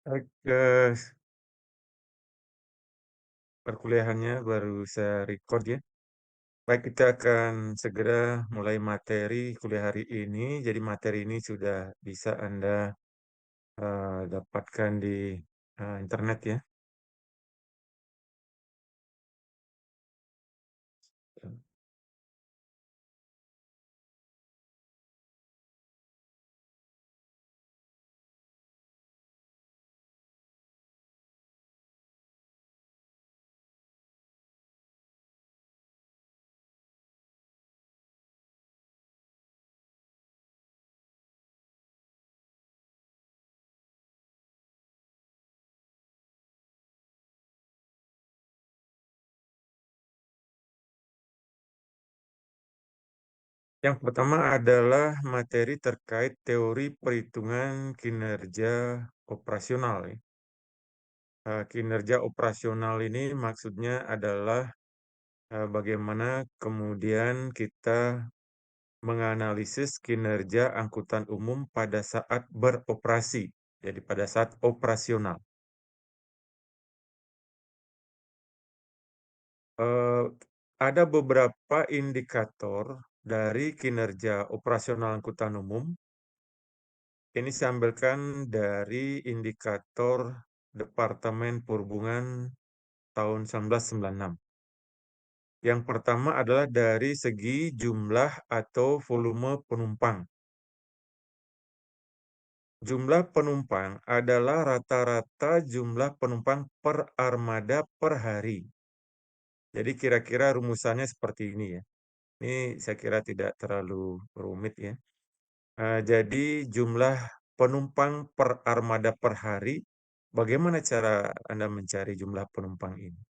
Oke, perkuliahannya baru saya record ya. Baik, kita akan segera mulai materi kuliah hari ini. Jadi materi ini sudah bisa Anda dapatkan di internet ya. Yang pertama adalah materi terkait teori perhitungan kinerja operasional ya. Kinerja operasional ini maksudnya adalah bagaimana kemudian kita menganalisis kinerja angkutan umum pada saat beroperasi, jadi pada saat operasional. Eh, ada beberapa indikator dari kinerja operasional angkutan umum. Ini saya ambilkan dari indikator Departemen Perhubungan tahun 1996. Yang pertama adalah dari segi jumlah atau volume penumpang. Jumlah penumpang adalah rata-rata jumlah penumpang per armada per hari. Jadi kira-kira rumusannya seperti ini ya. Ini saya kira tidak terlalu rumit ya. Jadi jumlah penumpang per armada per hari, bagaimana cara Anda mencari jumlah penumpang ini?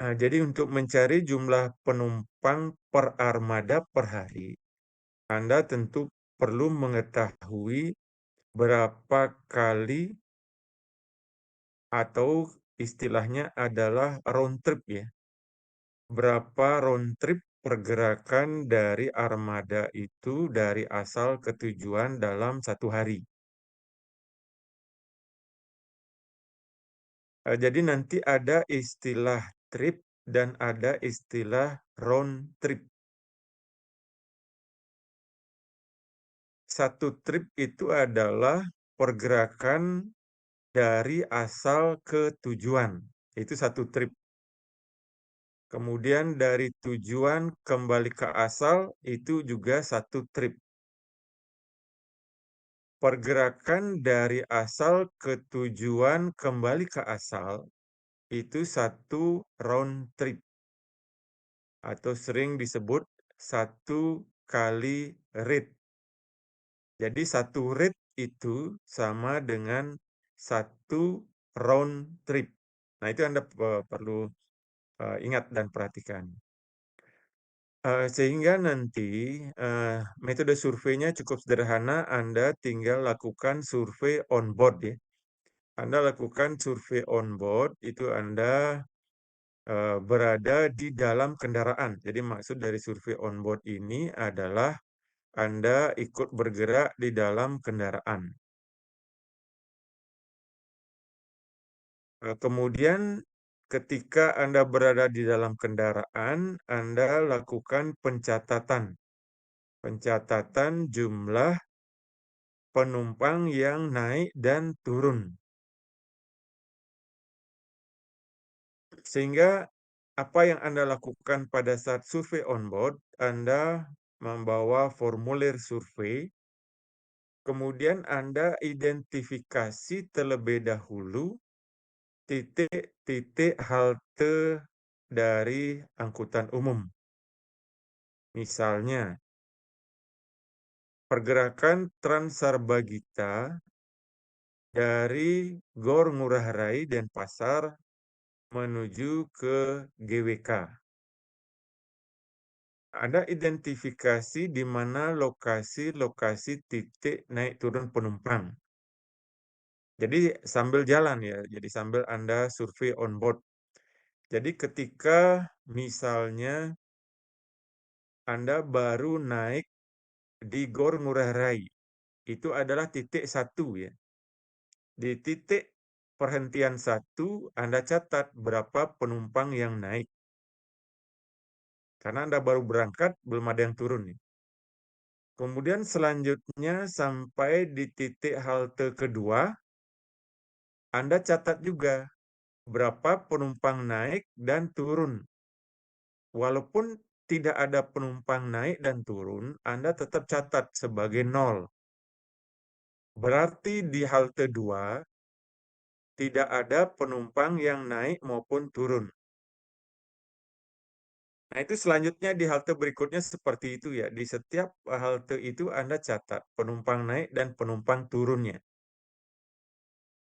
Jadi untuk mencari jumlah penumpang per armada per hari, Anda tentu perlu mengetahui berapa kali atau istilahnya adalah round trip ya. Berapa round trip pergerakan dari armada itu dari asal ke tujuan dalam satu hari. Jadi nanti ada istilah trip dan ada istilah round trip. Satu trip itu adalah pergerakan dari asal ke tujuan. Itu satu trip. Kemudian dari tujuan kembali ke asal itu juga satu trip. Pergerakan dari asal ke tujuan kembali ke asal itu satu round trip atau sering disebut satu kali read. Jadi satu read itu sama dengan satu round trip. Nah, itu Anda perlu ingat dan perhatikan. Sehingga nanti metode surveinya cukup sederhana, Anda tinggal lakukan survei on board ya. Anda lakukan survei on board, itu Anda berada di dalam kendaraan. Jadi maksud dari survei on board ini adalah Anda ikut bergerak di dalam kendaraan. Kemudian ketika Anda berada di dalam kendaraan, Anda lakukan pencatatan. Pencatatan jumlah penumpang yang naik dan turun. Sehingga apa yang Anda lakukan pada saat survei on board, Anda membawa formulir survei, kemudian Anda identifikasi terlebih dahulu titik-titik halte dari angkutan umum. Misalnya, pergerakan Transarbagita dari Gor Ngurah Rai dan Pasar menuju ke GWK. Ada identifikasi di mana lokasi-lokasi titik naik turun penumpang. Jadi sambil jalan ya, jadi sambil Anda survei on board. Jadi ketika misalnya Anda baru naik di Gor Ngurah Rai, itu adalah titik satu ya. Di titik perhentian 1, Anda catat berapa penumpang yang naik. Karena Anda baru berangkat, belum ada yang turun nih. Kemudian selanjutnya sampai di titik halte kedua, Anda catat juga berapa penumpang naik dan turun. Walaupun tidak ada penumpang naik dan turun, Anda tetap catat sebagai 0. Berarti di halte 2 tidak ada penumpang yang naik maupun turun. Nah, itu selanjutnya di halte berikutnya seperti itu ya. Di setiap halte itu Anda catat penumpang naik dan penumpang turunnya.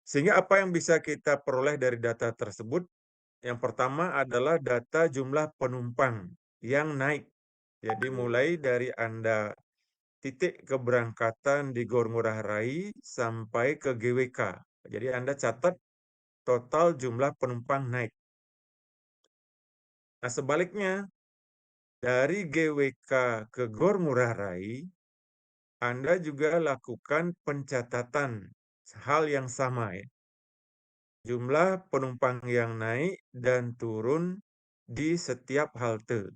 Sehingga apa yang bisa kita peroleh dari data tersebut? Yang pertama adalah data jumlah penumpang yang naik. Jadi mulai dari Anda titik keberangkatan di Gor Ngurah Rai sampai ke GWK. Jadi Anda catat total jumlah penumpang naik. Nah, sebaliknya, dari GWK ke Gor Ngurah Rai, Anda juga lakukan pencatatan hal yang sama ya. Jumlah penumpang yang naik dan turun di setiap halte.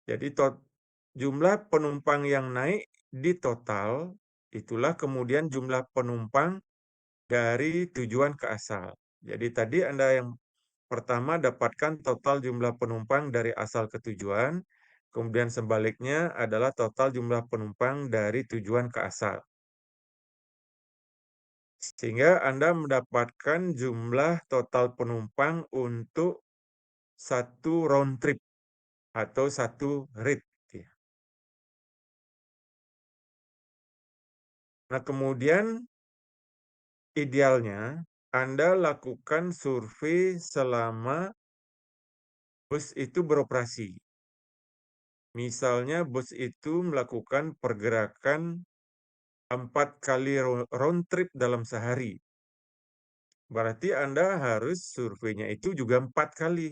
Jadi jumlah penumpang yang naik di total, itulah kemudian jumlah penumpang dari tujuan ke asal. Jadi tadi Anda yang pertama dapatkan total jumlah penumpang dari asal ke tujuan, kemudian sebaliknya adalah total jumlah penumpang dari tujuan ke asal. Sehingga Anda mendapatkan jumlah total penumpang untuk satu round trip atau satu rate. Nah, kemudian idealnya Anda lakukan survei selama bus itu beroperasi. Misalnya bus itu melakukan pergerakan 4 kali round trip dalam sehari. Berarti Anda harus surveinya itu juga 4 kali.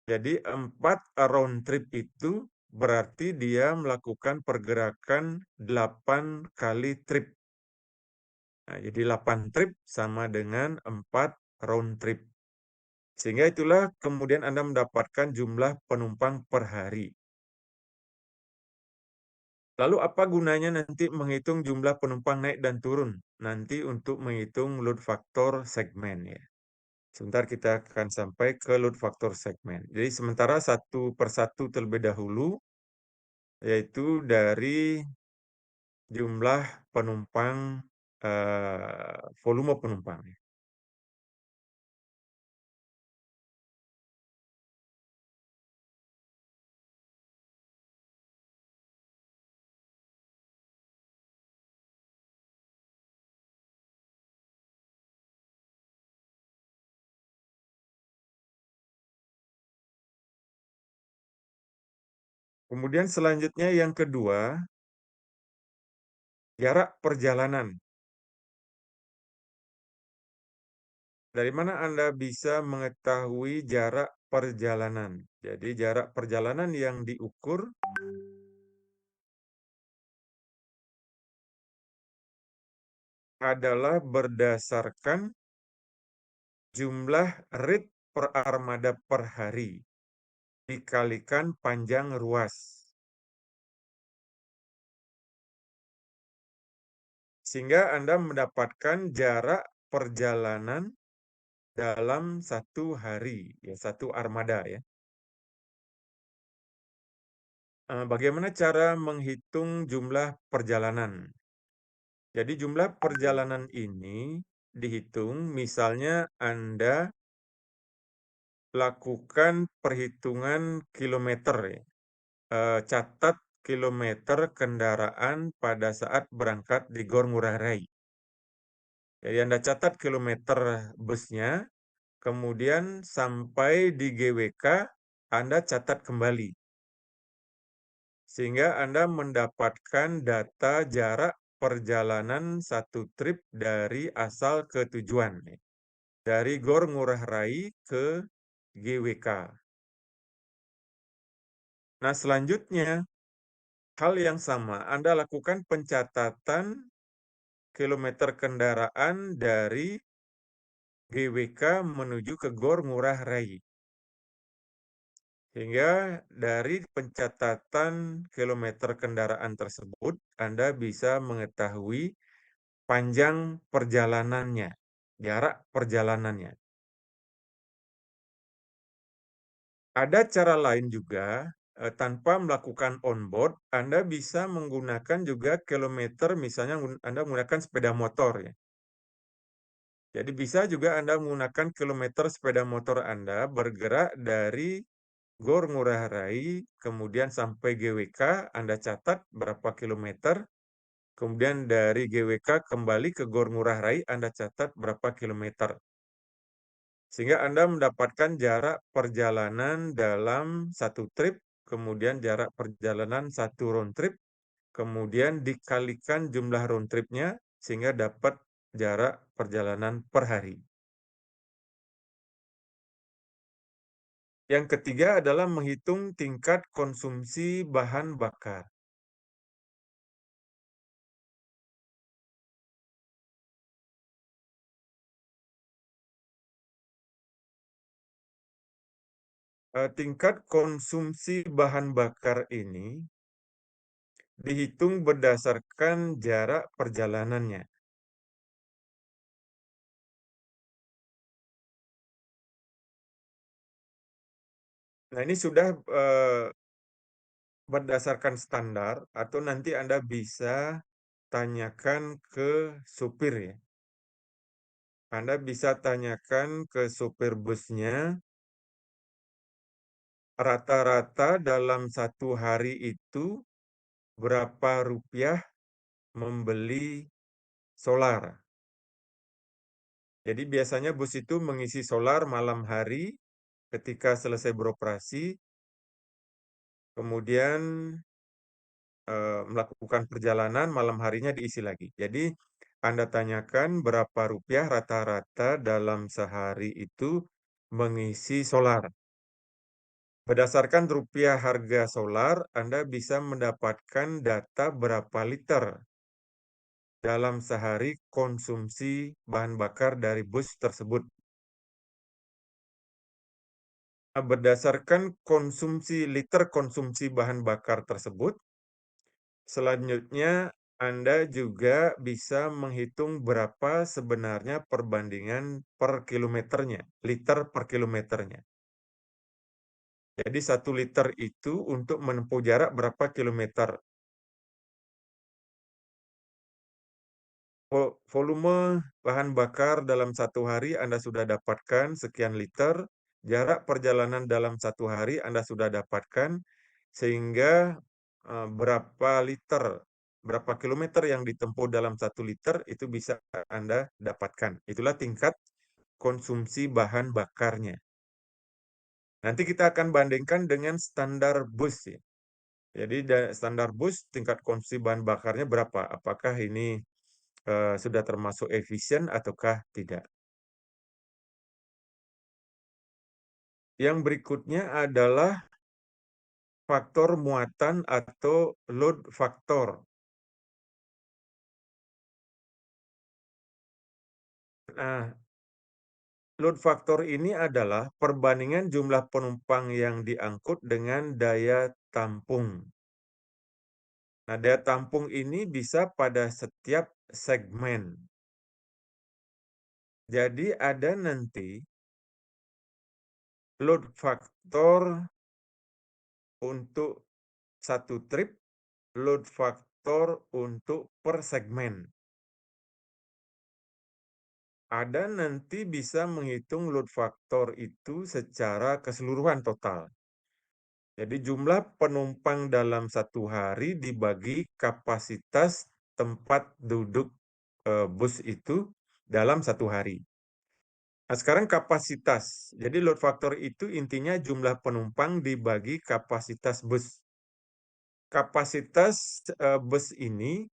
Jadi 4 round trip itu berarti dia melakukan pergerakan 8 kali trip. Nah, jadi 8 trip sama dengan 4 round trip. Sehingga itulah kemudian Anda mendapatkan jumlah penumpang per hari. Lalu apa gunanya nanti menghitung jumlah penumpang naik dan turun? Nanti untuk menghitung load factor segmen ya. Sebentar kita akan sampai ke load factor segmen. Jadi sementara satu persatu terlebih dahulu, yaitu dari jumlah penumpang, volume penumpang. Kemudian selanjutnya yang kedua, jarak perjalanan. Dari mana Anda bisa mengetahui jarak perjalanan? Jadi jarak perjalanan yang diukur adalah berdasarkan jumlah rate per armada per hari dikalikan panjang ruas. Sehingga Anda mendapatkan jarak perjalanan dalam satu hari, ya satu armada ya. Bagaimana cara menghitung jumlah perjalanan? Jadi jumlah perjalanan ini dihitung, misalnya Anda lakukan perhitungan kilometer ya. Catat kilometer kendaraan pada saat berangkat di Gor Ngurah Rai. Jadi Anda catat kilometer busnya, kemudian sampai di GWK, Anda catat kembali. Sehingga Anda mendapatkan data jarak perjalanan satu trip dari asal ke tujuan. Dari Gor Ngurah Rai ke GWK. Nah, selanjutnya Hal yang sama, Anda lakukan pencatatan kilometer kendaraan dari GWK menuju ke Gor Ngurah Rai. Hingga dari pencatatan kilometer kendaraan tersebut, Anda bisa mengetahui panjang perjalanannya, jarak perjalanannya. Ada cara lain juga, tanpa melakukan on-board, Anda bisa menggunakan juga kilometer, misalnya Anda menggunakan sepeda motor ya. Jadi bisa juga Anda menggunakan kilometer sepeda motor Anda bergerak dari Gor Ngurah Rai, kemudian sampai GWK, Anda catat berapa kilometer, kemudian dari GWK kembali ke Gor Ngurah Rai, Anda catat berapa kilometer. Sehingga Anda mendapatkan jarak perjalanan dalam satu trip, kemudian jarak perjalanan satu round trip, kemudian dikalikan jumlah round tripnya, sehingga dapat jarak perjalanan per hari. Yang ketiga adalah menghitung tingkat konsumsi bahan bakar. Tingkat konsumsi bahan bakar ini dihitung berdasarkan jarak perjalanannya. Nah, ini sudah berdasarkan standar atau nanti Anda bisa tanyakan ke supir ya. Anda bisa tanyakan ke supir busnya, rata-rata dalam satu hari itu berapa rupiah membeli solar. Jadi biasanya bus itu mengisi solar malam hari ketika selesai beroperasi, kemudian melakukan perjalanan, malam harinya diisi lagi. Jadi Anda tanyakan berapa rupiah rata-rata dalam sehari itu mengisi solar. Berdasarkan rupiah harga solar, Anda bisa mendapatkan data berapa liter dalam sehari konsumsi bahan bakar dari bus tersebut. Nah, berdasarkan liter konsumsi bahan bakar tersebut, selanjutnya Anda juga bisa menghitung berapa sebenarnya perbandingan per kilometernya, liter per kilometernya. Jadi 1 liter itu untuk menempuh jarak berapa kilometer. Volume bahan bakar dalam satu hari Anda sudah dapatkan sekian liter, jarak perjalanan dalam satu hari Anda sudah dapatkan, sehingga berapa liter, berapa kilometer yang ditempuh dalam 1 liter itu bisa Anda dapatkan. Itulah tingkat konsumsi bahan bakarnya. Nanti kita akan bandingkan dengan standar bus ya. Jadi standar bus tingkat konsumsi bahan bakarnya berapa? Apakah ini sudah termasuk efisien ataukah tidak? Yang berikutnya adalah faktor muatan atau load factor. Nah, load factor ini adalah perbandingan jumlah penumpang yang diangkut dengan daya tampung. Nah, daya tampung ini bisa pada setiap segmen. Jadi ada nanti load factor untuk satu trip, load factor untuk per segmen. Ada nanti bisa menghitung load factor itu secara keseluruhan total. Jadi jumlah penumpang dalam satu hari dibagi kapasitas tempat duduk bus itu dalam satu hari. Nah, sekarang kapasitas. Jadi load factor itu intinya jumlah penumpang dibagi kapasitas bus. Kapasitas bus ini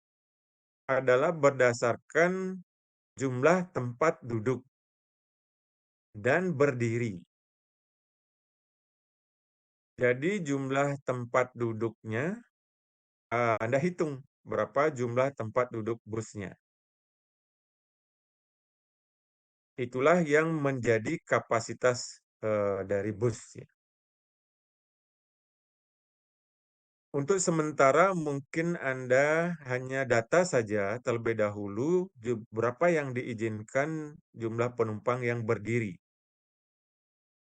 adalah berdasarkan jumlah tempat duduk dan berdiri. Jadi jumlah tempat duduknya Anda hitung berapa jumlah tempat duduk busnya. Itulah yang menjadi kapasitas dari bus ya. Untuk sementara mungkin Anda hanya data saja terlebih dahulu berapa yang diizinkan jumlah penumpang yang berdiri.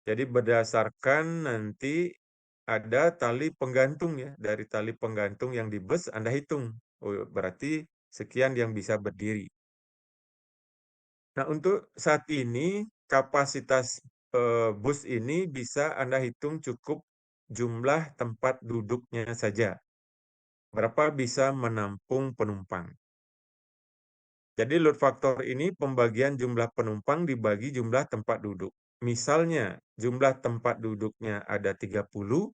Jadi berdasarkan nanti ada tali penggantung ya, dari tali penggantung yang di bus Anda hitung. Oh, berarti sekian yang bisa berdiri. Nah, untuk saat ini kapasitas bus ini bisa Anda hitung cukup jumlah tempat duduknya saja. Berapa bisa menampung penumpang. Jadi load factor ini pembagian jumlah penumpang dibagi jumlah tempat duduk. Misalnya jumlah tempat duduknya ada 30,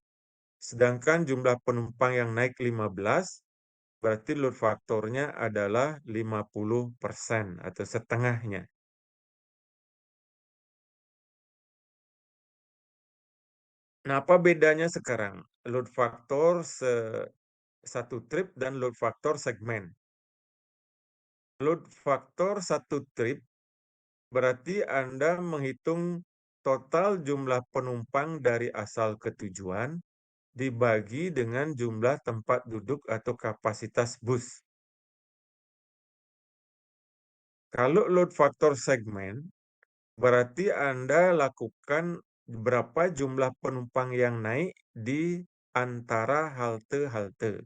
sedangkan jumlah penumpang yang naik 15, berarti load faktornya adalah 50% atau setengahnya. Nah, apa bedanya sekarang? Load factor satu trip dan load factor segmen. Load factor satu trip berarti Anda menghitung total jumlah penumpang dari asal ke tujuan dibagi dengan jumlah tempat duduk atau kapasitas bus. Kalau load factor segmen, berarti Anda lakukan berapa jumlah penumpang yang naik di antara halte-halte.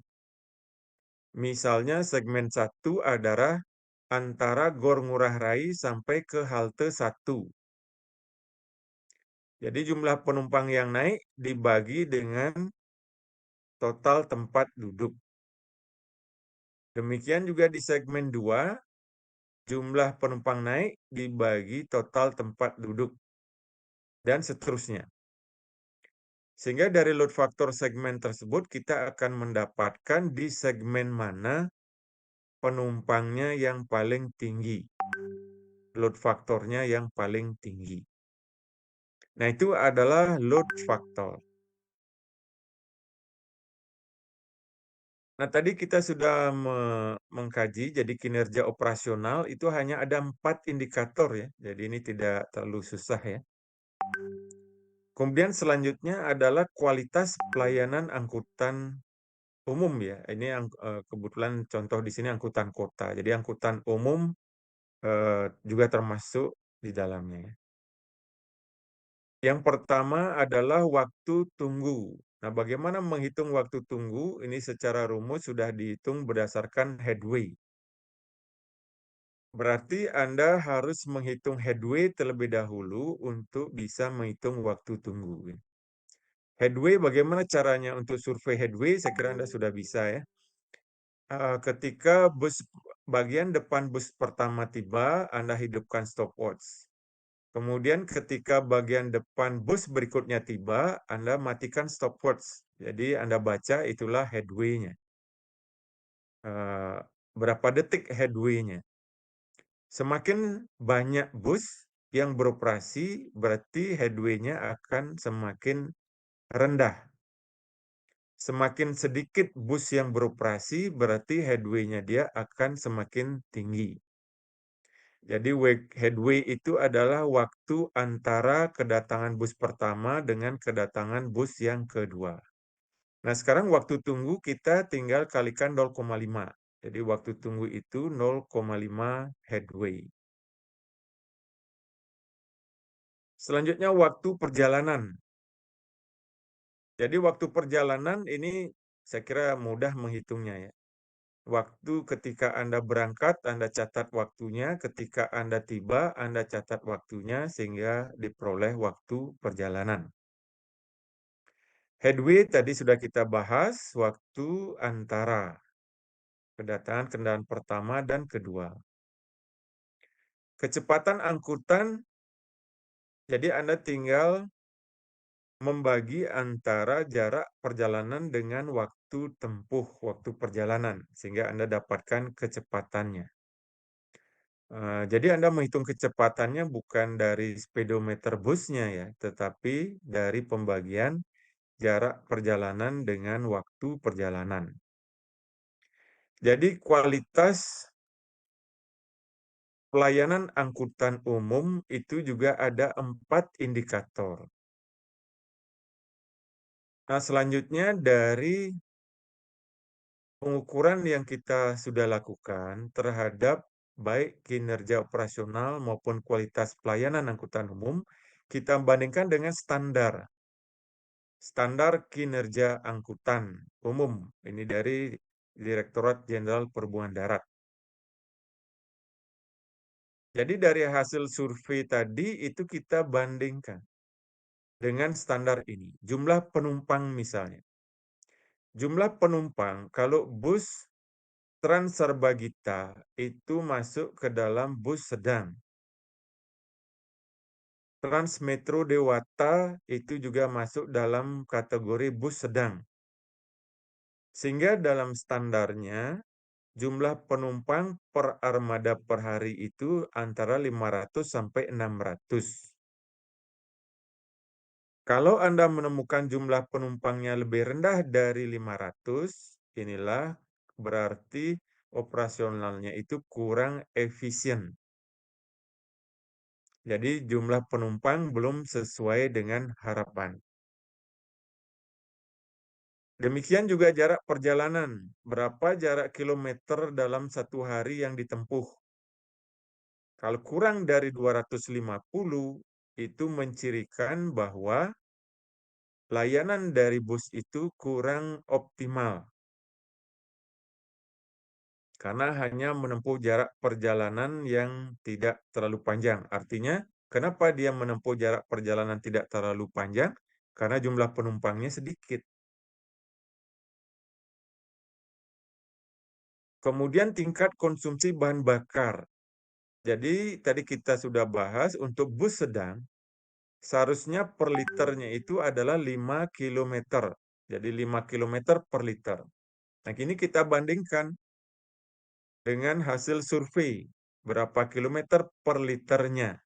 Misalnya segmen 1 adalah antara Gor Ngurah Rai sampai ke halte 1. Jadi jumlah penumpang yang naik dibagi dengan total tempat duduk. Demikian juga di segmen 2, jumlah penumpang naik dibagi total tempat duduk, dan seterusnya. Sehingga dari load factor segmen tersebut kita akan mendapatkan di segmen mana penumpangnya yang paling tinggi. Load faktornya yang paling tinggi. Nah, itu adalah load factor. Nah, tadi kita sudah mengkaji, jadi kinerja operasional itu hanya ada 4 indikator ya. Jadi ini tidak terlalu susah ya. Kemudian selanjutnya adalah kualitas pelayanan angkutan umum ya. Ini kebetulan contoh di sini angkutan kota. Jadi angkutan umum juga termasuk di dalamnya ya. Yang pertama adalah waktu tunggu. Nah, bagaimana menghitung waktu tunggu? Ini secara rumus sudah dihitung berdasarkan headway. Berarti Anda harus menghitung headway terlebih dahulu untuk bisa menghitung waktu tunggu. Headway, bagaimana caranya untuk survei headway? Saya kira Anda sudah bisa ya. Ketika bagian depan bus pertama tiba, Anda hidupkan stopwatch. Kemudian ketika bagian depan bus berikutnya tiba, Anda matikan stopwatch. Jadi Anda baca itulah headway-nya. Berapa detik headway-nya. Semakin banyak bus yang beroperasi, berarti headway-nya akan semakin rendah. Semakin sedikit bus yang beroperasi, berarti headway-nya dia akan semakin tinggi. Jadi headway itu adalah waktu antara kedatangan bus pertama dengan kedatangan bus yang kedua. Nah, sekarang waktu tunggu kita tinggal kalikan 0,5. Jadi waktu tunggu itu 0,5 headway. Selanjutnya waktu perjalanan. Jadi waktu perjalanan ini saya kira mudah menghitungnya ya. Waktu ketika Anda berangkat, Anda catat waktunya. Ketika Anda tiba, Anda catat waktunya sehingga diperoleh waktu perjalanan. Headway tadi sudah kita bahas, waktu antara kedatangan kendaraan pertama dan kedua. Kecepatan angkutan, jadi Anda tinggal membagi antara jarak perjalanan dengan waktu tempuh, waktu perjalanan, sehingga Anda dapatkan kecepatannya. Jadi Anda menghitung kecepatannya bukan dari speedometer busnya ya, tetapi dari pembagian jarak perjalanan dengan waktu perjalanan. Jadi kualitas pelayanan angkutan umum itu juga ada 4 indikator. Nah, selanjutnya dari pengukuran yang kita sudah lakukan terhadap baik kinerja operasional maupun kualitas pelayanan angkutan umum, kita bandingkan dengan standar kinerja angkutan umum. Ini dari Direktorat Jenderal Perhubungan Darat. Jadi dari hasil survei tadi itu kita bandingkan dengan standar ini. Jumlah penumpang misalnya. Jumlah penumpang kalau bus Trans Sarbagita itu masuk ke dalam bus sedang. Transmetro Dewata itu juga masuk dalam kategori bus sedang. Sehingga dalam standarnya jumlah penumpang per armada per hari itu antara 500 sampai 600. Kalau Anda menemukan jumlah penumpangnya lebih rendah dari 500, inilah berarti operasionalnya itu kurang efisien. Jadi jumlah penumpang belum sesuai dengan harapan. Demikian juga jarak perjalanan. Berapa jarak kilometer dalam satu hari yang ditempuh? Kalau kurang dari 250, itu mencirikan bahwa layanan dari bus itu kurang optimal. Karena hanya menempuh jarak perjalanan yang tidak terlalu panjang. Artinya, kenapa dia menempuh jarak perjalanan tidak terlalu panjang? Karena jumlah penumpangnya sedikit. Kemudian tingkat konsumsi bahan bakar. Jadi tadi kita sudah bahas untuk bus sedang, seharusnya per liternya itu adalah 5 km. Jadi 5 km per liter. Nah, ini kita bandingkan dengan hasil survei. Berapa kilometer per liternya.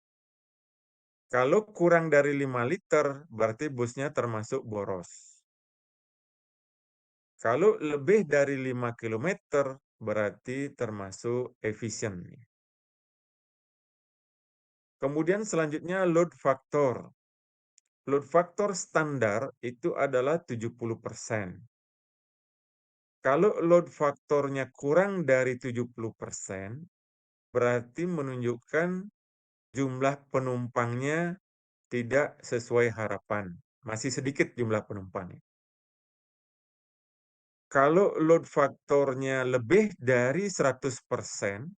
Kalau kurang dari 5 liter, berarti busnya termasuk boros. Kalau lebih dari 5 km, berarti termasuk efisien. Kemudian selanjutnya load factor. Load factor standar itu adalah 70%. Kalau load faktornya kurang dari 70%, berarti menunjukkan jumlah penumpangnya tidak sesuai harapan. Masih sedikit jumlah penumpangnya. Kalau load faktornya lebih dari 100%,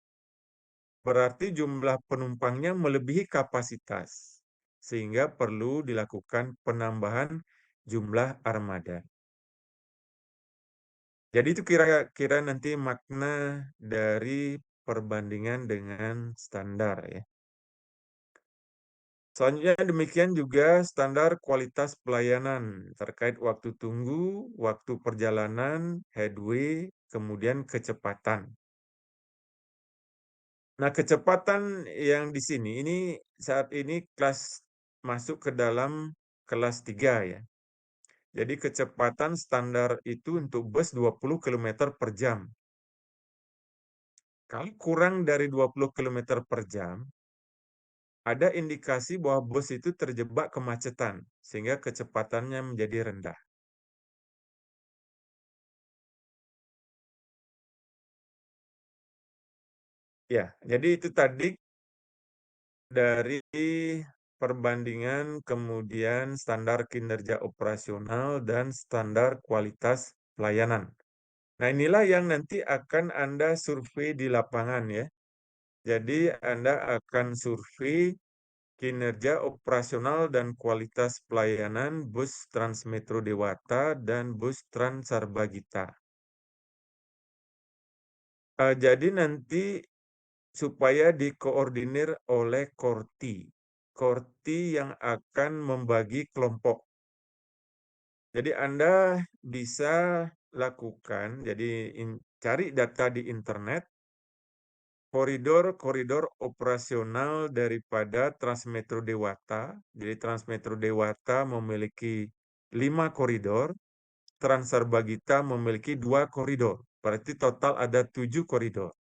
berarti jumlah penumpangnya melebihi kapasitas, sehingga perlu dilakukan penambahan jumlah armada. Jadi itu kira-kira nanti makna dari perbandingan dengan standar ya. Selanjutnya demikian juga standar kualitas pelayanan terkait waktu tunggu, waktu perjalanan, headway, kemudian kecepatan. Nah, kecepatan yang di sini ini saat ini masuk ke dalam kelas 3 ya. Jadi kecepatan standar itu untuk bus 20 km per jam. Kalau kurang dari 20 km per jam, ada indikasi bahwa bus itu terjebak kemacetan, sehingga kecepatannya menjadi rendah. Ya, jadi itu tadi dari perbandingan kemudian standar kinerja operasional dan standar kualitas pelayanan. Nah, inilah yang nanti akan Anda survei di lapangan ya. Jadi Anda akan survei kinerja operasional dan kualitas pelayanan bus Transmetro Dewata dan bus Trans Sarbagita. Jadi nanti supaya dikoordinir oleh Korti. Korti yang akan membagi kelompok. Jadi Anda bisa lakukan, jadi cari data di internet, koridor-koridor operasional daripada Transmetro Dewata. Jadi Transmetro Dewata memiliki 5 koridor, Trans Sarbagita memiliki 2 koridor. Berarti total ada 7 koridor.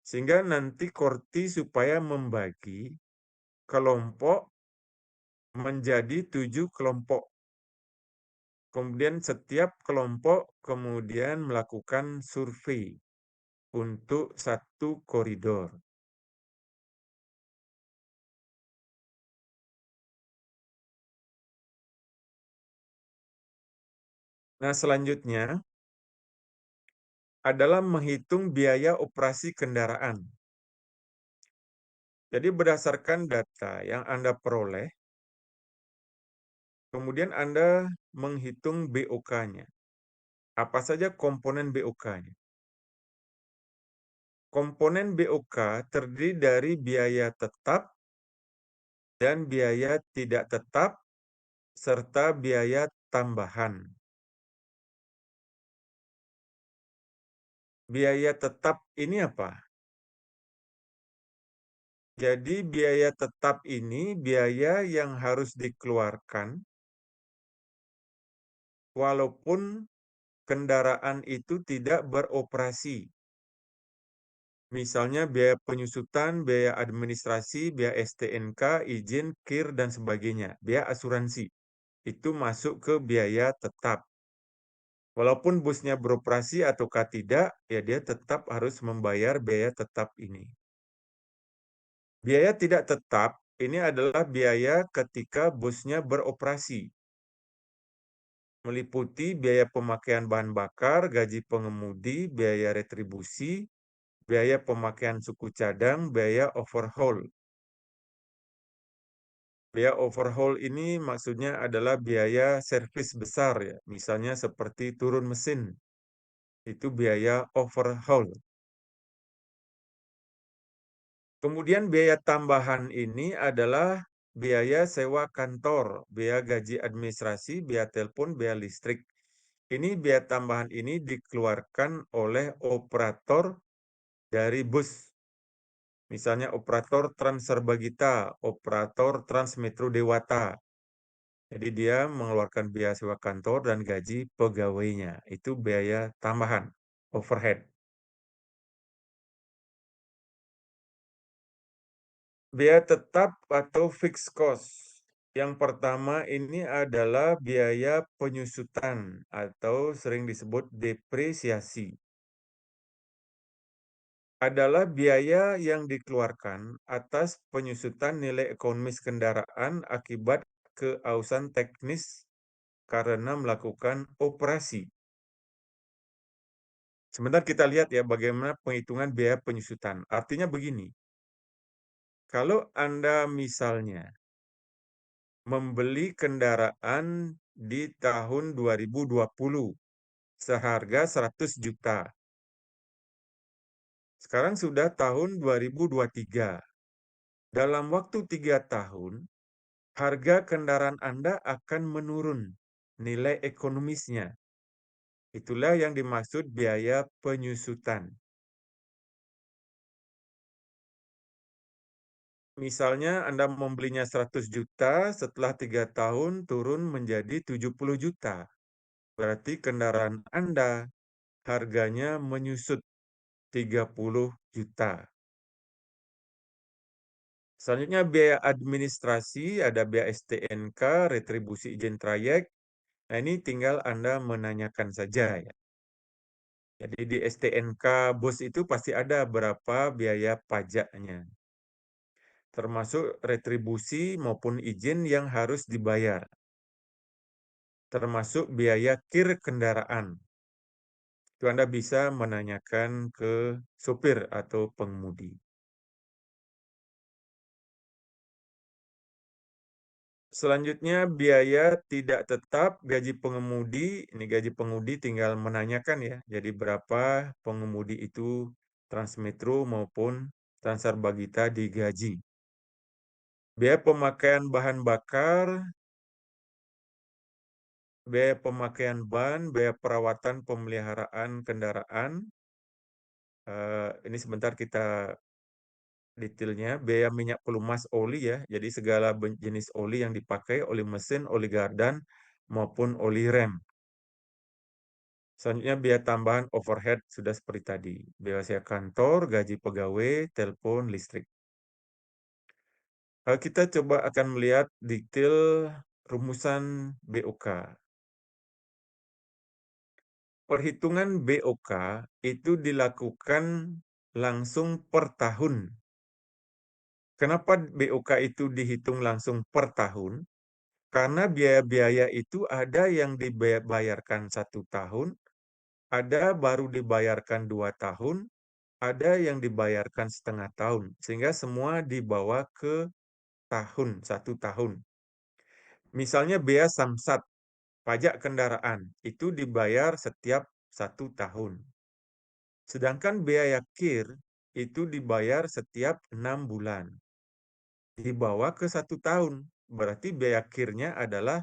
Sehingga nanti Korti supaya membagi kelompok menjadi 7 kelompok. Kemudian setiap kelompok kemudian melakukan survei untuk satu koridor. Nah, selanjutnya adalah menghitung biaya operasi kendaraan. Jadi berdasarkan data yang Anda peroleh, kemudian Anda menghitung BOK-nya. Apa saja komponen BOK-nya? Komponen BOK terdiri dari biaya tetap dan biaya tidak tetap serta biaya tambahan. Biaya tetap ini apa? Jadi biaya tetap ini biaya yang harus dikeluarkan walaupun kendaraan itu tidak beroperasi. Misalnya biaya penyusutan, biaya administrasi, biaya STNK, izin, KIR, dan sebagainya. Biaya asuransi. Itu masuk ke biaya tetap. Walaupun busnya beroperasi ataukah tidak, ya dia tetap harus membayar biaya tetap ini. Biaya tidak tetap ini adalah biaya ketika busnya beroperasi. Meliputi biaya pemakaian bahan bakar, gaji pengemudi, biaya retribusi, biaya pemakaian suku cadang, biaya overhaul. Biaya overhaul ini maksudnya adalah biaya servis besar ya, misalnya seperti turun mesin. Itu biaya overhaul. Kemudian biaya tambahan ini adalah biaya sewa kantor, biaya gaji administrasi, biaya telepon, biaya listrik. Ini biaya tambahan ini dikeluarkan oleh operator dari bus. Misalnya operator Trans Serbagita, operator Transmetro Dewata. Jadi dia mengeluarkan biaya sewa kantor dan gaji pegawainya. Itu biaya tambahan, overhead. Biaya tetap atau fixed cost. Yang pertama ini adalah biaya penyusutan atau sering disebut depresiasi. Adalah biaya yang dikeluarkan atas penyusutan nilai ekonomis kendaraan akibat keausan teknis karena melakukan operasi. Sebentar kita lihat ya bagaimana penghitungan biaya penyusutan. Artinya begini, kalau Anda misalnya membeli kendaraan di tahun 2020 seharga 100 juta. Sekarang sudah tahun 2023. Dalam waktu 3 tahun, harga kendaraan Anda akan menurun nilai ekonomisnya. Itulah yang dimaksud biaya penyusutan. Misalnya Anda membelinya 100 juta, setelah 3 tahun turun menjadi 70 juta. Berarti kendaraan Anda harganya menyusut 30 juta. Selanjutnya biaya administrasi, ada biaya STNK, retribusi izin trayek. Nah, ini tinggal Anda menanyakan saja ya. Jadi di STNK bus itu pasti ada berapa biaya pajaknya. Termasuk retribusi maupun izin yang harus dibayar. Termasuk biaya KIR kendaraan. Itu Anda bisa menanyakan ke supir atau pengemudi. Selanjutnya biaya tidak tetap gaji pengemudi. Ini gaji pengemudi tinggal menanyakan ya. Jadi berapa pengemudi itu Transmetro maupun Transarbagita digaji. Biaya pemakaian bahan bakar, biaya pemakaian ban, biaya perawatan pemeliharaan kendaraan. Ini sebentar kita detailnya. Biaya minyak pelumas oli ya. Jadi segala jenis oli yang dipakai, oli mesin, oli gardan, maupun oli rem. Selanjutnya biaya tambahan overhead sudah seperti tadi. Biaya sewa kantor, gaji pegawai, telepon, listrik. Kita coba akan melihat detail rumusan BOK. Perhitungan BOK itu dilakukan langsung per tahun. Kenapa BOK itu dihitung langsung per tahun? Karena biaya-biaya itu ada yang dibayarkan 1 tahun, ada baru dibayarkan 2 tahun, ada yang dibayarkan setengah tahun, sehingga semua dibawa ke tahun, 1 tahun. Misalnya biaya samsat, pajak kendaraan, itu dibayar setiap 1 tahun. Sedangkan biaya KIR itu dibayar setiap 6 bulan. Dibawa ke 1 tahun, berarti biaya KIR-nya adalah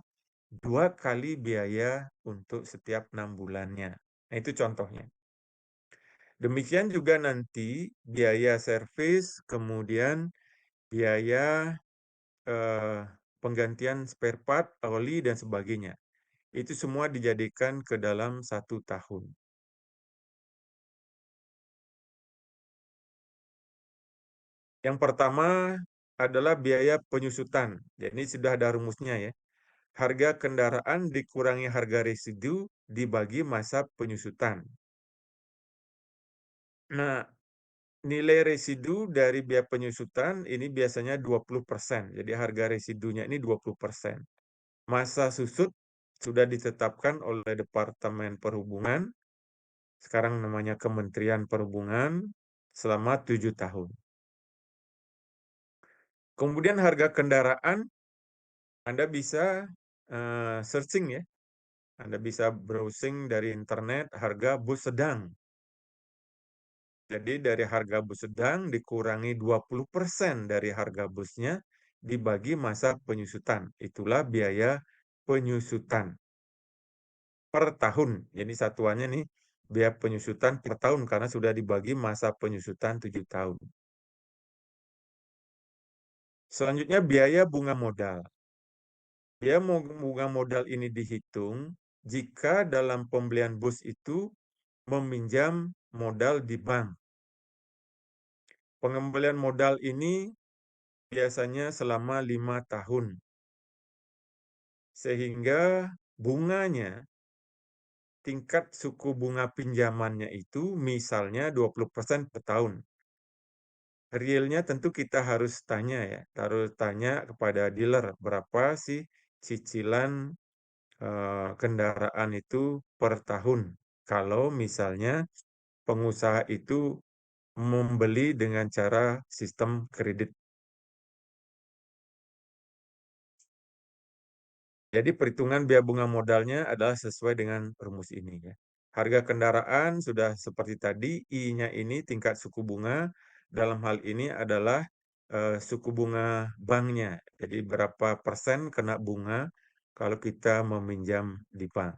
2 kali biaya untuk setiap 6 bulannya. Nah, itu contohnya. Demikian juga nanti biaya servis, kemudian biaya penggantian spare part, oli, dan sebagainya. Itu semua dijadikan ke dalam 1 tahun. Yang pertama adalah biaya penyusutan. Jadi sudah ada rumusnya ya. Harga kendaraan dikurangi harga residu dibagi masa penyusutan. Nah, nilai residu dari biaya penyusutan ini biasanya 20%. Jadi harga residunya ini 20%. Masa susut sudah ditetapkan oleh Departemen Perhubungan, sekarang namanya Kementerian Perhubungan, selama 7 tahun. Kemudian harga kendaraan, Anda bisa searching ya. Anda bisa browsing dari internet harga bus sedang. Jadi dari harga bus sedang dikurangi 20% dari harga busnya dibagi masa penyusutan. Itulah biaya penyusutan per tahun. Jadi satuannya nih biaya penyusutan per tahun karena sudah dibagi masa penyusutan 7 tahun. Selanjutnya biaya bunga modal. Biaya bunga modal ini dihitung jika dalam pembelian bus itu meminjam modal di bank. Pengembalian modal ini biasanya selama 5 tahun. Sehingga bunganya, tingkat suku bunga pinjamannya itu misalnya 20% per tahun. Realnya tentu kita harus tanya ya, harus tanya kepada dealer berapa sih cicilan kendaraan itu per tahun. Kalau misalnya pengusaha itu membeli dengan cara sistem kredit. Jadi perhitungan biaya bunga modalnya adalah sesuai dengan rumus ini ya. Harga kendaraan sudah seperti tadi, I-nya ini tingkat suku bunga, dalam hal ini adalah suku bunga banknya. Jadi berapa persen kena bunga kalau kita meminjam di bank.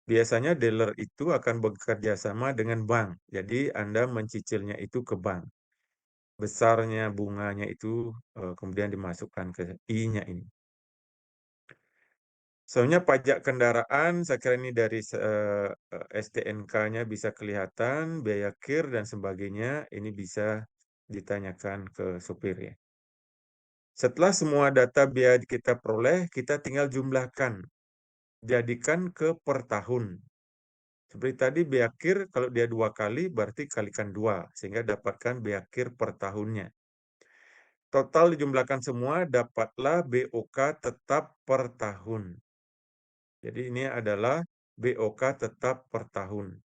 Biasanya dealer itu akan bekerja sama dengan bank. Jadi Anda mencicilnya itu ke bank. Besarnya bunganya itu kemudian dimasukkan ke I-nya ini. Soalnya pajak kendaraan, saya kira ini dari STNK-nya bisa kelihatan, biaya KIR dan sebagainya, ini bisa ditanyakan ke supir ya. Setelah semua data biaya kita peroleh, kita tinggal jumlahkan, jadikan ke per tahun. Seperti tadi biaya KIR, kalau dia 2 kali, berarti kalikan 2, sehingga dapatkan biaya KIR per tahunnya. Total dijumlahkan semua, dapatlah BOK tetap per tahun. Jadi ini adalah BOK tetap per tahun.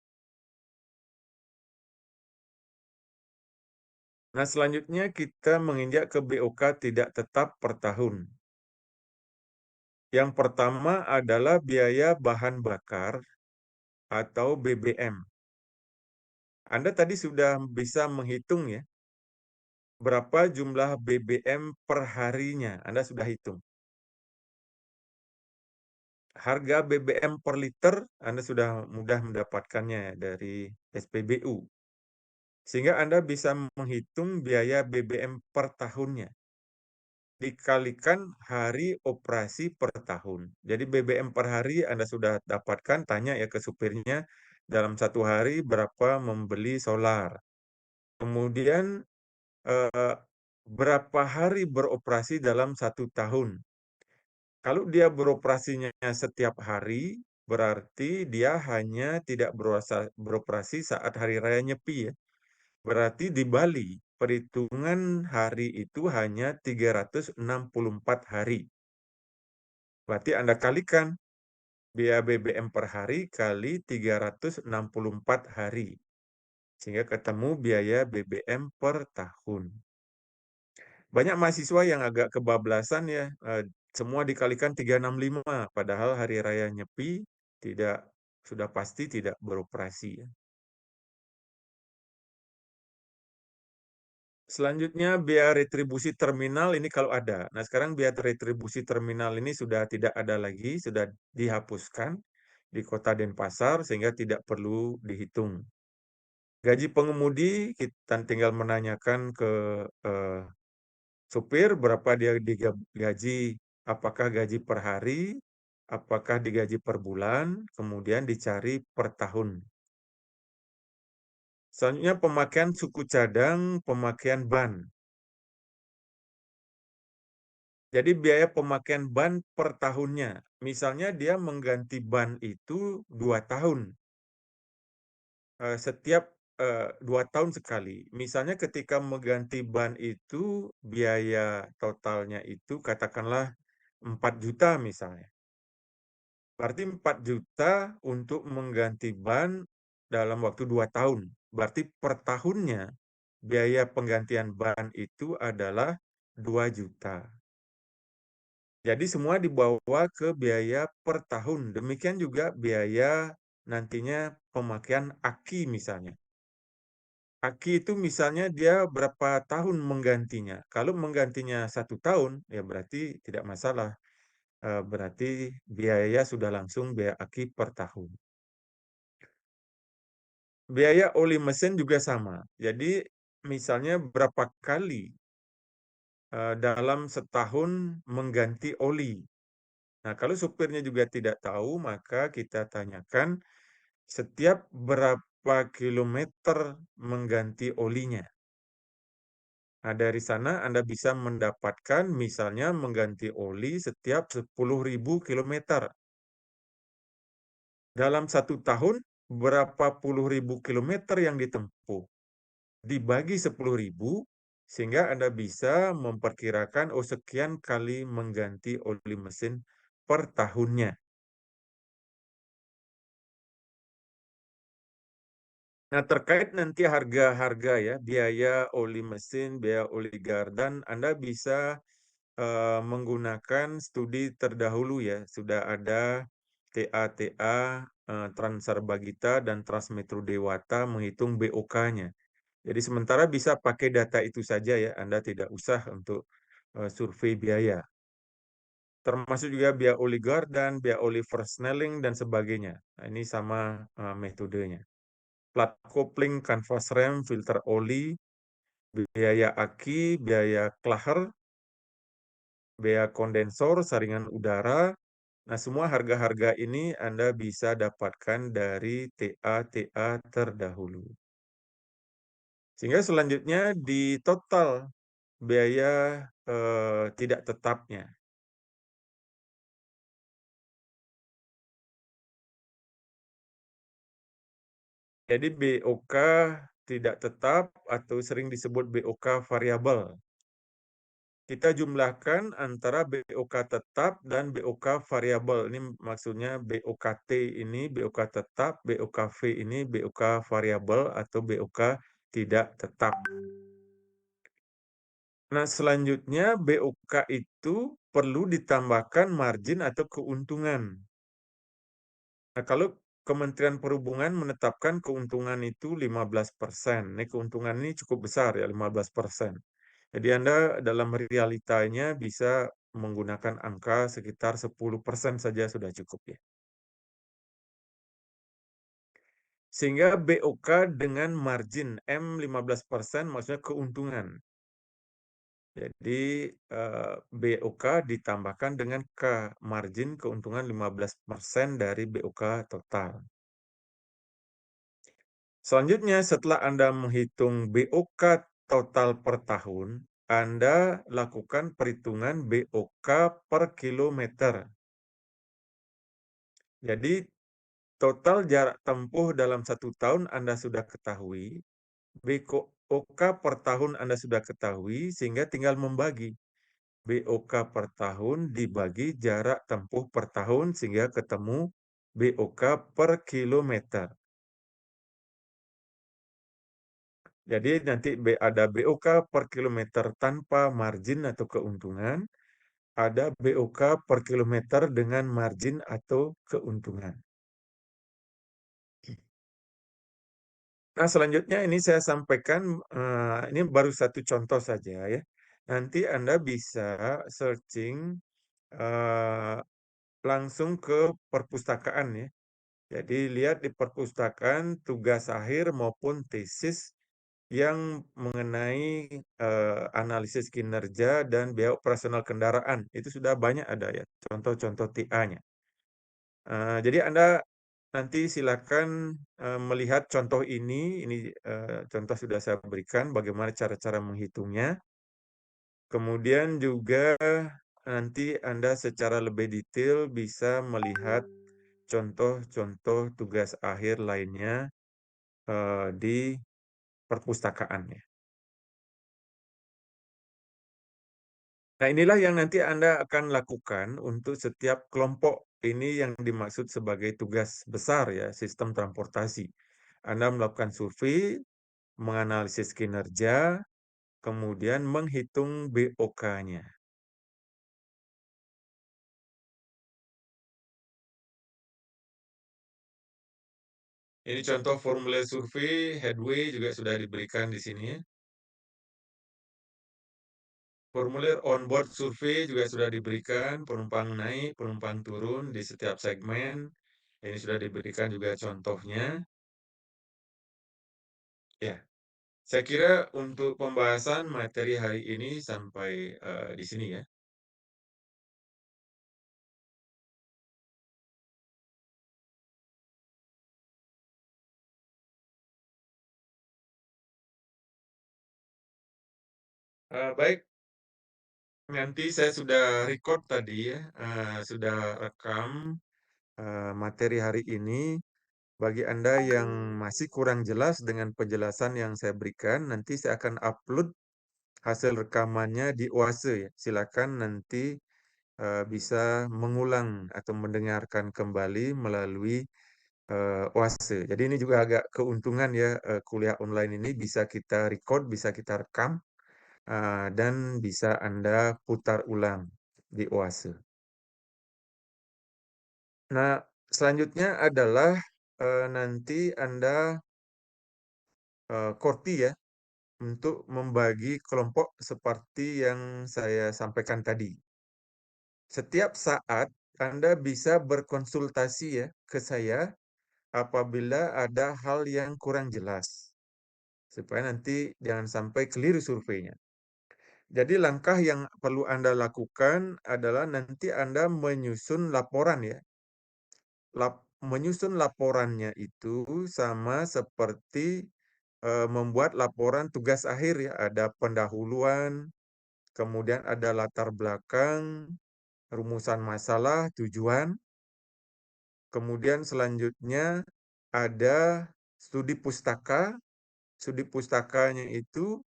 Nah, selanjutnya kita menginjak ke BOK tidak tetap per tahun. Yang pertama adalah biaya bahan bakar atau BBM. Anda tadi sudah bisa menghitung ya, berapa jumlah BBM per harinya. Anda sudah hitung. Harga BBM per liter Anda sudah mudah mendapatkannya dari SPBU. Sehingga Anda bisa menghitung biaya BBM per tahunnya. Dikalikan hari operasi per tahun. Jadi BBM per hari Anda sudah dapatkan, tanya ya ke supirnya, dalam satu hari berapa membeli solar. Kemudian eh, berapa hari beroperasi dalam satu tahun. Kalau dia beroperasinya setiap hari, berarti dia hanya tidak beroperasi saat hari raya Nyepi ya. Berarti di Bali, perhitungan hari itu hanya 364 hari. Berarti Anda kalikan biaya BBM per hari kali 364 hari. Sehingga ketemu biaya BBM per tahun. Banyak mahasiswa yang agak kebablasan ya, semua dikalikan 365, padahal hari raya Nyepi tidak sudah pasti tidak beroperasi ya. Selanjutnya biaya retribusi terminal ini kalau ada. Nah, sekarang biaya retribusi terminal ini sudah tidak ada lagi, sudah dihapuskan di Kota Denpasar sehingga tidak perlu dihitung. Gaji pengemudi kita tinggal menanyakan ke eh, supir berapa dia digaji, apakah gaji per hari, apakah digaji per bulan, kemudian dicari per tahun. Selanjutnya pemakaian suku cadang, pemakaian ban. Jadi biaya pemakaian ban per tahunnya. Misalnya dia mengganti ban itu 2 tahun. Setiap 2 tahun sekali. Misalnya ketika mengganti ban itu biaya totalnya itu katakanlah 4 juta misalnya. Berarti 4 juta untuk mengganti ban dalam waktu 2 tahun. Berarti per tahunnya biaya penggantian ban itu adalah 2 juta. Jadi semua dibawa ke biaya per tahun. Demikian juga biaya nantinya pemakaian aki misalnya. Aki itu misalnya dia berapa tahun menggantinya. Kalau menggantinya 1 tahun, ya berarti tidak masalah. Berarti biaya sudah langsung biaya aki per tahun. Biaya oli mesin juga sama. Jadi misalnya berapa kali dalam setahun mengganti oli. Nah, kalau supirnya juga tidak tahu, maka kita tanyakan setiap berapa kilometer mengganti olinya. Nah, dari sana Anda bisa mendapatkan misalnya mengganti oli setiap 10.000 kilometer. Dalam satu tahun, berapa puluh ribu kilometer yang ditempuh? Dibagi 10.000, sehingga Anda bisa memperkirakan, oh sekian kali mengganti oli mesin per tahunnya. Nah, terkait nanti harga-harga ya, biaya oli mesin, biaya oli gardan, Anda bisa menggunakan studi terdahulu ya. Sudah ada TA-TA, Transarbagita, dan Transmetro Dewata menghitung BOK-nya. Jadi sementara bisa pakai data itu saja ya, Anda tidak usah untuk survei biaya. Termasuk juga biaya oli gardan, biaya oli Snelling, dan sebagainya. Nah, ini sama metodenya. Plat kopling, kanvas rem, filter oli, biaya aki, biaya klaher, biaya kondensor, saringan udara. Nah, semua harga-harga ini Anda bisa dapatkan dari TA-TA terdahulu. Sehingga selanjutnya di total biaya tidak tetapnya. Jadi BOK tidak tetap atau sering disebut BOK variabel. Kita jumlahkan antara BOK tetap dan BOK variabel. Ini maksudnya BOKT ini BOK tetap, BOKV ini BOK variabel atau BOK tidak tetap. Nah, selanjutnya BOK itu perlu ditambahkan margin atau keuntungan. Nah, kalau Kementerian Perhubungan menetapkan keuntungan itu 15%. Ini keuntungan ini cukup besar ya, 15%. Jadi Anda dalam realitanya bisa menggunakan angka sekitar 10% saja sudah cukup ya. Sehingga BOK dengan margin M 15% maksudnya keuntungan. Jadi BOK ditambahkan dengan margin keuntungan 15% dari BOK total. Selanjutnya, setelah Anda menghitung BOK total per tahun, Anda lakukan perhitungan BOK per kilometer. Jadi, total jarak tempuh dalam 1 tahun Anda sudah ketahui, BOK per tahun Anda sudah ketahui, sehingga tinggal membagi. BOK per tahun dibagi jarak tempuh per tahun, sehingga ketemu BOK per kilometer. Jadi nanti ada BOK per kilometer tanpa margin atau keuntungan, ada BOK per kilometer dengan margin atau keuntungan. Nah, selanjutnya ini saya sampaikan, ini baru satu contoh saja ya. Nanti Anda bisa searching langsung ke perpustakaan ya. Jadi lihat di perpustakaan tugas akhir maupun tesis yang mengenai analisis kinerja dan biaya operasional kendaraan. Itu sudah banyak ada ya, contoh-contoh TA-nya. Jadi Anda nanti silakan melihat contoh ini contoh sudah saya berikan bagaimana cara-cara menghitungnya. Kemudian juga nanti Anda secara lebih detail bisa melihat contoh-contoh tugas akhir lainnya di perpustakaan ya. Nah, inilah yang nanti Anda akan lakukan untuk setiap kelompok. Ini yang dimaksud sebagai tugas besar ya, sistem transportasi. Anda melakukan survei, menganalisis kinerja, kemudian menghitung BOK-nya. Ini contoh formulir survei, headway juga sudah diberikan di sini ya. Formulir onboard survei juga sudah diberikan, penumpang naik, penumpang turun di setiap segmen. Ini sudah diberikan juga contohnya. Ya, saya kira untuk pembahasan materi hari ini sampai di sini ya. Baik, nanti saya sudah record tadi ya, sudah rekam materi hari ini. Bagi Anda yang masih kurang jelas dengan penjelasan yang saya berikan, nanti saya akan upload hasil rekamannya di Oase ya. Silakan nanti bisa mengulang atau mendengarkan kembali melalui Oase. Jadi ini juga agak keuntungan ya, kuliah online ini bisa kita record, bisa kita rekam, dan bisa Anda putar ulang di Oase. Nah, selanjutnya adalah nanti Anda Korti ya, untuk membagi kelompok seperti yang saya sampaikan tadi. Setiap saat Anda bisa berkonsultasi ya ke saya apabila ada hal yang kurang jelas. Supaya nanti jangan sampai keliru surveinya. Jadi langkah yang perlu Anda lakukan adalah nanti Anda menyusun laporan ya. Menyusun laporannya itu sama seperti membuat laporan tugas akhir ya. Ada pendahuluan, kemudian ada latar belakang, rumusan masalah, tujuan, kemudian selanjutnya ada studi pustaka. Studi pustakanya itu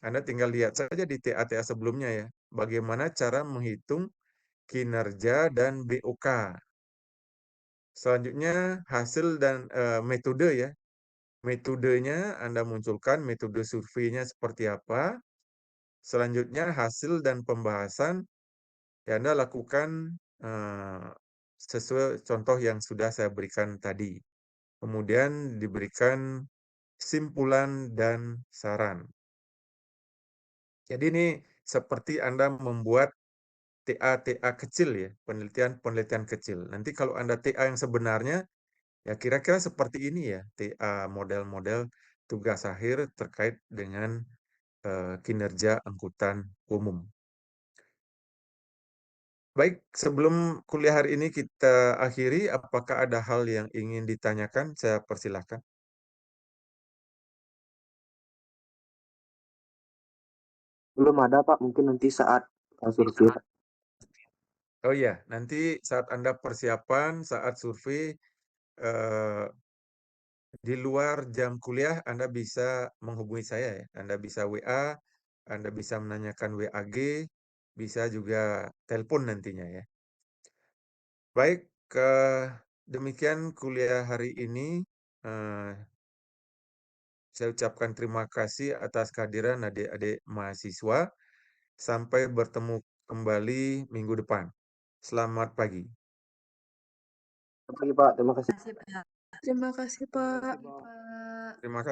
Anda tinggal lihat saja di TA-TA sebelumnya ya, bagaimana cara menghitung kinerja dan BOK. Selanjutnya hasil dan metode ya. Metodenya Anda munculkan, metode surveinya seperti apa. Selanjutnya hasil dan pembahasan ya Anda lakukan eh, sesuai contoh yang sudah saya berikan tadi. Kemudian diberikan simpulan dan saran. Jadi ini seperti Anda membuat TA-TA kecil ya, penelitian-penelitian kecil. Nanti kalau Anda TA yang sebenarnya, ya kira-kira seperti ini ya, TA model-model tugas akhir terkait dengan kinerja angkutan umum. Baik, sebelum kuliah hari ini kita akhiri, apakah ada hal yang ingin ditanyakan? Saya persilahkan. Belum ada Pak, mungkin nanti saat survei Pak. Oh iya, nanti saat Anda persiapan, saat survei, eh, di luar jam kuliah Anda bisa menghubungi saya ya. Anda bisa WA, Anda bisa menanyakan WAG, bisa juga telepon nantinya ya. Baik, demikian kuliah hari ini. Eh, saya ucapkan terima kasih atas kehadiran adik-adik mahasiswa. Sampai bertemu kembali minggu depan. Selamat pagi. Selamat pagi Pak, terima kasih. Terima kasih, Pak. Terima kasih.